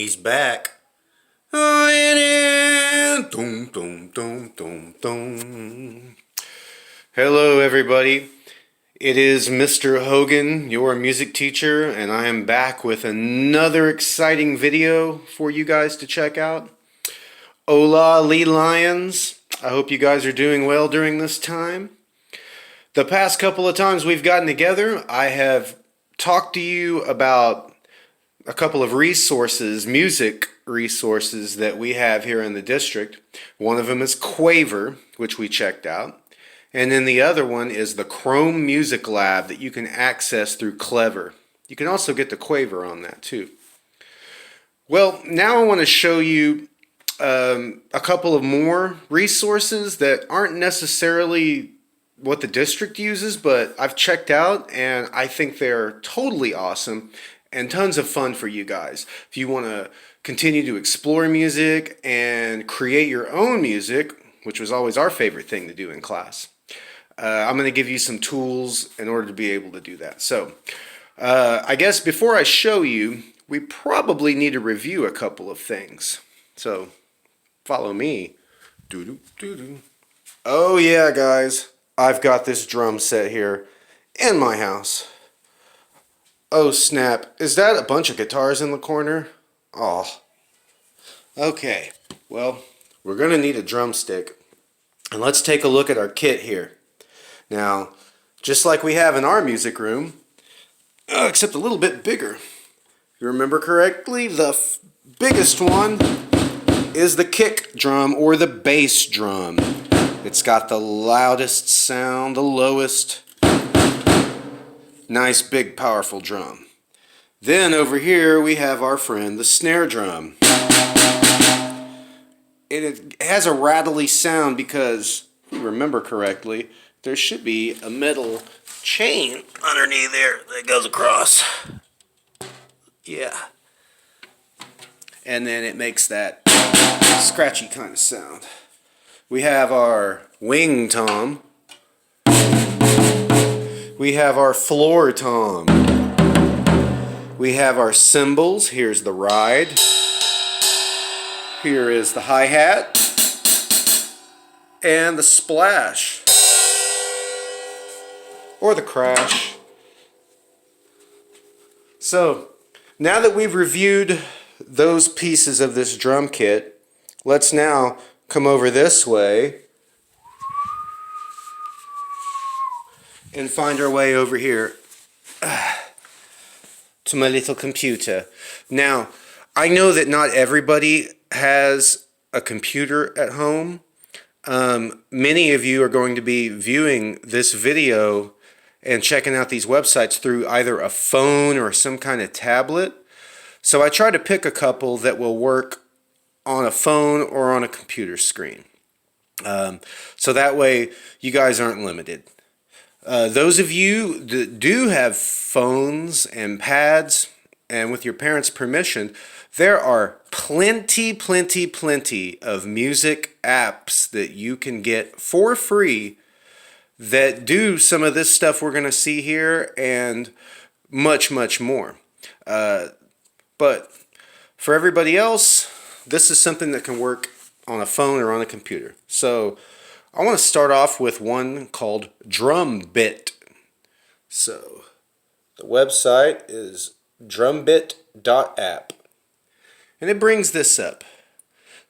he's back. Hello, everybody. It is Mr. Hogan, your music teacher, and I am back with another exciting video for you guys to check out. Hola, Lee Lions. I hope you guys are doing well during this time. The past couple of times we've gotten together, I have talked to you about a couple of resources, music resources that we have here in the district. One of them is Quaver, which we checked out. And then the other one is the Chrome Music Lab that you can access through Clever. You can also get the Quaver on that too. Well, now I want to show you a couple of more resources that aren't necessarily what the district uses, but I've checked out and I think they're totally awesome and tons of fun for you guys. If you want to continue to explore music and create your own music, which was always our favorite thing to do in class, I'm going to give you some tools in order to be able to do that. So I guess before I show you, we probably need to review a couple of things. So follow me. Doo-doo-doo-doo. Oh yeah, guys, I've got this drum set here in my house. Oh snap, is that a bunch of guitars in the corner? Oh. Okay, well, we're going to need a drumstick. And let's take a look at our kit here. Now, just like we have in our music room, except a little bit bigger. If you remember correctly, the biggest one is the kick drum or the bass drum. It's got the loudest sound, the lowest. Nice, big, powerful drum. Then over here we have our friend, the snare drum. It has a rattly sound because, if you remember correctly, there should be a metal chain underneath there that goes across. Yeah. And then it makes that scratchy kind of sound. We have our wing tom. We have our floor tom. We have our cymbals. Here's the ride. Here is the hi-hat. And the splash. Or the crash. So, now that we've reviewed those pieces of this drum kit, let's now come over this way and find our way over here to my little computer. Now, I know that not everybody has a computer at home. Many of you are going to be viewing this video and checking out these websites through either a phone or some kind of tablet. So I try to pick a couple that will work on a phone or on a computer screen. So that way you guys aren't limited. Those of you that do have phones and pads, and with your parents' permission, there are plenty of music apps that you can get for free that do some of this stuff we're going to see here and much more. But for everybody else, this is something that can work on a phone or on a computer. So I want to start off with one called Drumbit. So the website is drumbit.app. And it brings this up.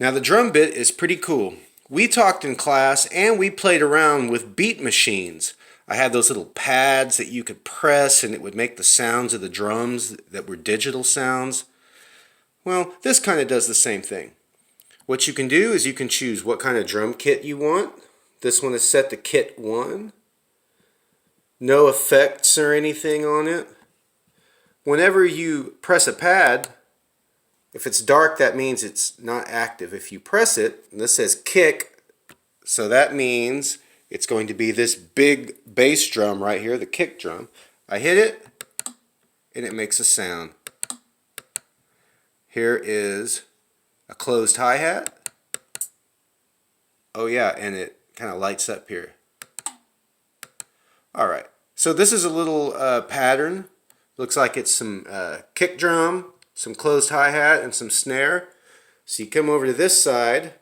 Now the Drumbit is pretty cool. We talked in class and we played around with beat machines. I had those little pads that you could press and it would make the sounds of the drums that were digital sounds. Well, this kind of does the same thing. What you can do is you can choose what kind of drum kit you want. This one is set to kit 1. No effects or anything on it. Whenever you press a pad, if it's dark, that means it's not active. If you press it, and this says kick, so that means it's going to be this big bass drum right here, the kick drum. I hit it, and it makes a sound. Here is a closed hi-hat. Oh yeah, and it kind of lights up here. Alright, so this is a little pattern. Looks like it's some kick drum some closed hi-hat, and some snare. So you come over to this side,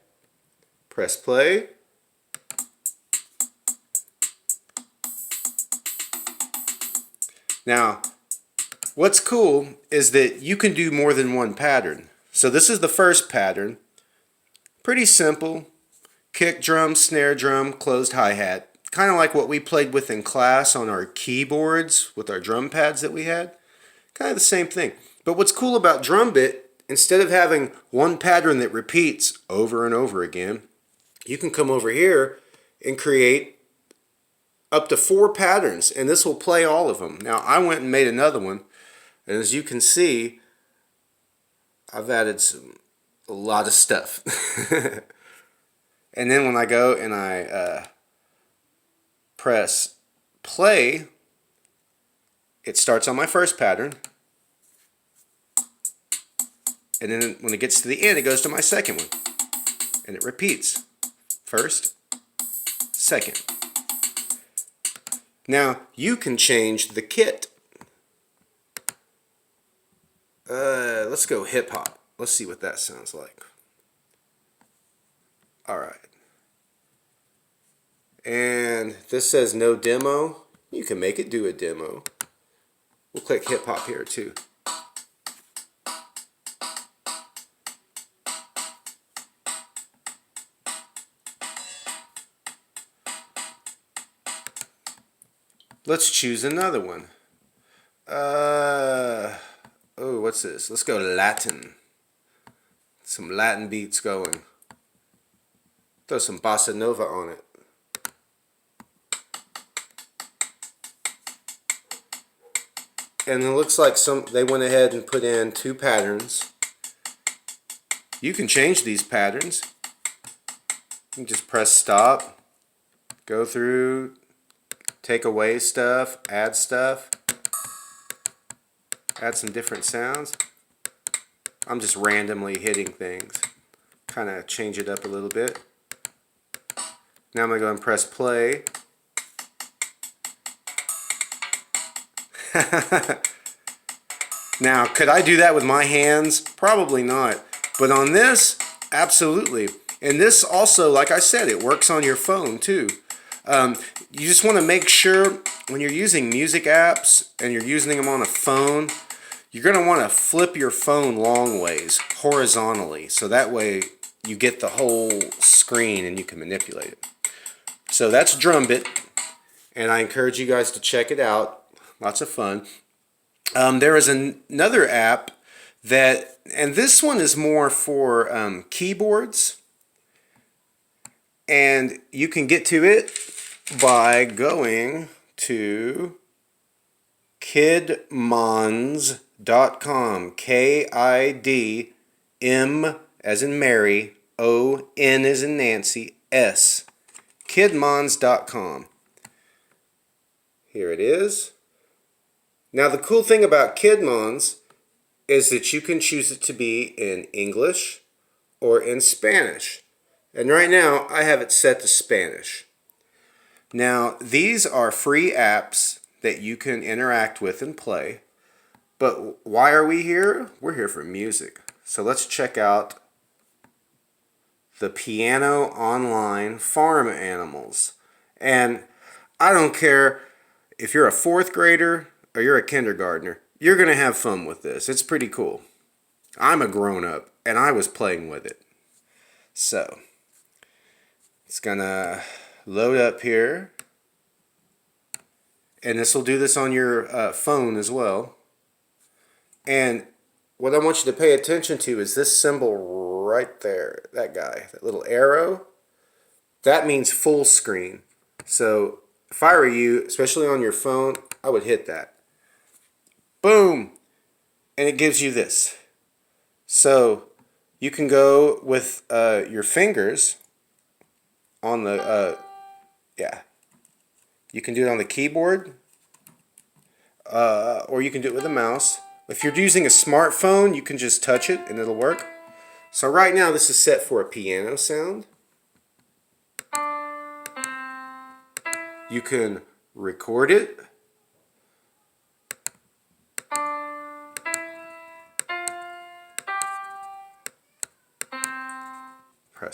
press play. Now, what's cool is that you can do more than one pattern. So this is the first pattern. Pretty simple. Kick drum, snare drum, closed hi-hat. Kind of like what we played with in class on our keyboards with our drum pads that we had. Kind of the same thing. But what's cool about drum bit, instead of having one pattern that repeats over and over again, you can come over here and create up to 4 patterns, and this will play all of them. Now, I went and made another one, and as you can see, I've added a lot of stuff. And then when I go and I press play, it starts on my first pattern. And then when it gets to the end, it goes to my second one. And it repeats. First, second. Now, you can change the kit. Let's go hip hop. Let's see what that sounds like. Alright. And this says no demo. You can make it do a demo. We'll click hip hop here too. Let's choose another one. Oh, what's this? Let's go Latin. Some Latin beats going. Throw some bossa nova on it. And it looks like they went ahead and put in 2 patterns. You can change these patterns. You can just press stop, go through, take away stuff, add stuff, add some different sounds. I'm just randomly hitting things. Kind of change it up a little bit. Now I'm going to go and press play. Now, could I do that with my hands? Probably not. But on this, absolutely. And this also, like I said, it works on your phone too. You just want to make sure when you're using music apps and you're using them on a phone, you're going to want to flip your phone long ways, horizontally, so that way you get the whole screen and you can manipulate it. So that's drum bit, and I encourage you guys to check it out. Lots of fun. There is another app that, and this one is more for keyboards, and you can get to it by going to kidmons.com. K-I-D-M as in Mary, O-N as in Nancy, S. kidmons.com. Here it is. Now the cool thing about Kidmons is that you can choose it to be in English or in Spanish. And right now I have it set to Spanish. Now these are free apps that you can interact with and play. But why are we here? We're here for music. So let's check out the Piano Online Farm Animals. And I don't care if you're a 4th grader or you're a kindergartner, you're going to have fun with this. It's pretty cool. I'm a grown-up, and I was playing with it. So, it's going to load up here. And this will do this on your phone as well. And what I want you to pay attention to is this symbol right there. That guy, that little arrow. That means full screen. So, if I were you, especially on your phone, I would hit that. Boom! And it gives you this. So you can go with your fingers on the, you can do it on the keyboard, or you can do it with a mouse. If you're using a smartphone, you can just touch it and it'll work. So right now this is set for a piano sound. You can record it.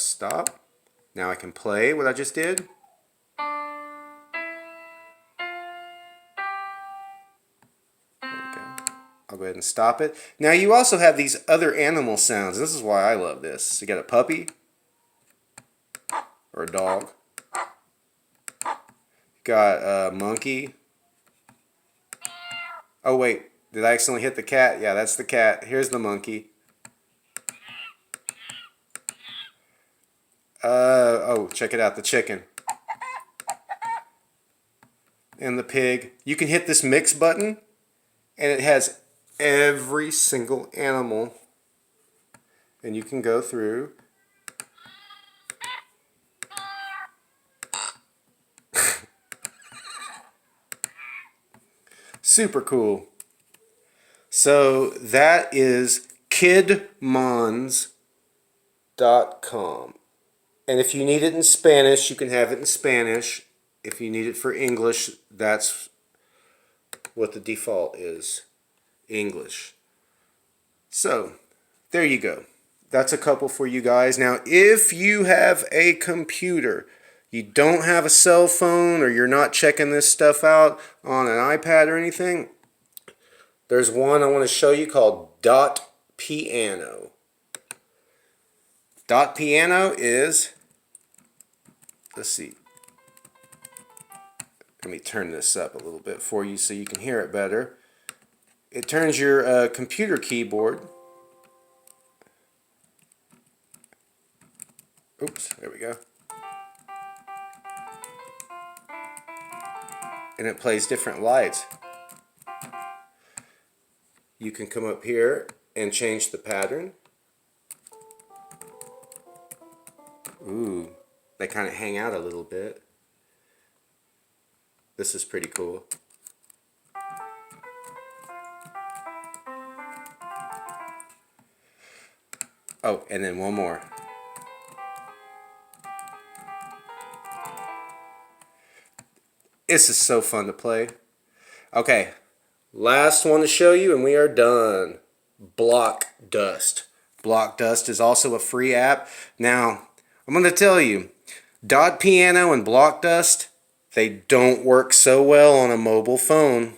press stop. Now I can play what I just did. I'll go ahead and stop it. Now you also have these other animal sounds. This is why I love this. You got a puppy or a dog. Got a monkey. Oh wait, did I accidentally hit the cat? Yeah, that's the cat. Here's the monkey. Oh, check it out, the chicken. And the pig. You can hit this mix button and it has every single animal, and you can go through super cool. So that is kidmons.com, and if you need it in Spanish, you can have it in Spanish. If you need it for English, that's what the default is. English. So there you go. That's a couple for you guys. Now if you have a computer, you don't have a cell phone, or you're not checking this stuff out on an iPad or anything, there's one I want to show you called .piano. .piano is, let's see, let me turn this up a little bit for you so you can hear it better. It turns your computer keyboard. Oops, there we go. And it plays different lights. You can come up here and change the pattern. Ooh, they kind of hang out a little bit. This is pretty cool. Oh, and then one more. This is so fun to play. Okay, last one to show you and we are done. Block Dust. Block Dust is also a free app. Now, I'm going to tell you, .piano and Block Dust, they don't work so well on a mobile phone.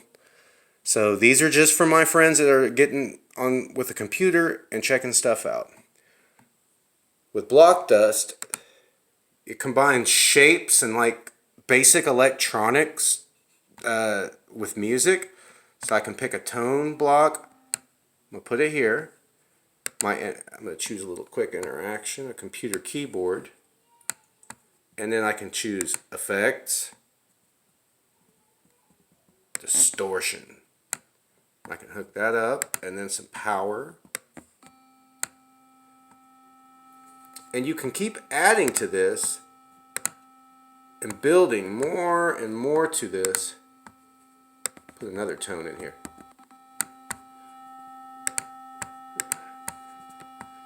So these are just for my friends that are getting on with a computer and checking stuff out. With Block Dust, it combines shapes and like basic electronics with music. So I can pick a tone block. I'm going to put it here. I'm going to choose a little quick interaction, a computer keyboard. And then I can choose effects, distortion. I can hook that up, and then some power. And you can keep adding to this and building more and more to this. Put another tone in here.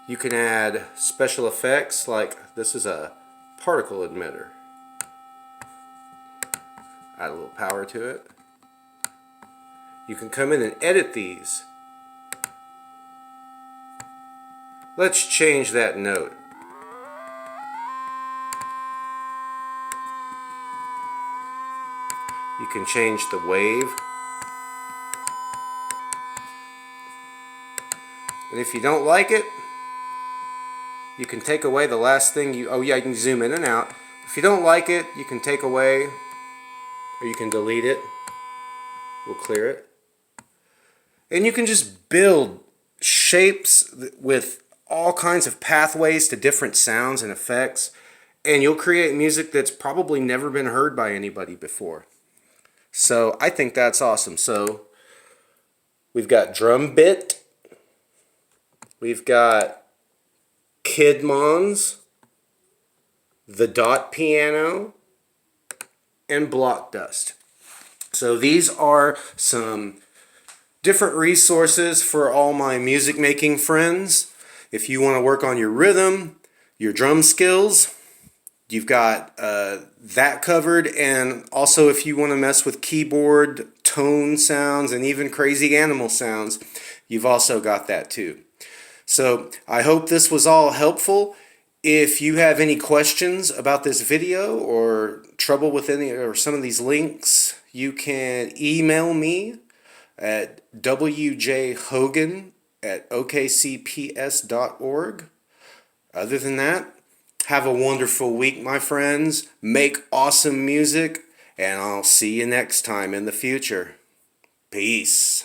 You can add special effects, like this is a particle emitter. Add a little power to it. You can come in and edit these. Let's change that note. You can change the wave. And if you don't like it, you can take away the last thing you... Oh yeah, you can zoom in and out. If you don't like it, you can take away, or you can delete it. We'll clear it. And you can just build shapes with all kinds of pathways to different sounds and effects. And you'll create music that's probably never been heard by anybody before. So I think that's awesome. So we've got drum bit. We've got Kidmons, the .piano, and Block Dust. So these are some different resources for all my music making friends. If you want to work on your rhythm, your drum skills, you've got that covered. And also if you want to mess with keyboard, tone sounds, and even crazy animal sounds, you've also got that too. So I hope this was all helpful. If you have any questions about this video or trouble with any or some of these links, you can email me at wjhogan@okcps.org. Other than that, have a wonderful week, my friends. Make awesome music, and I'll see you next time in the future. Peace.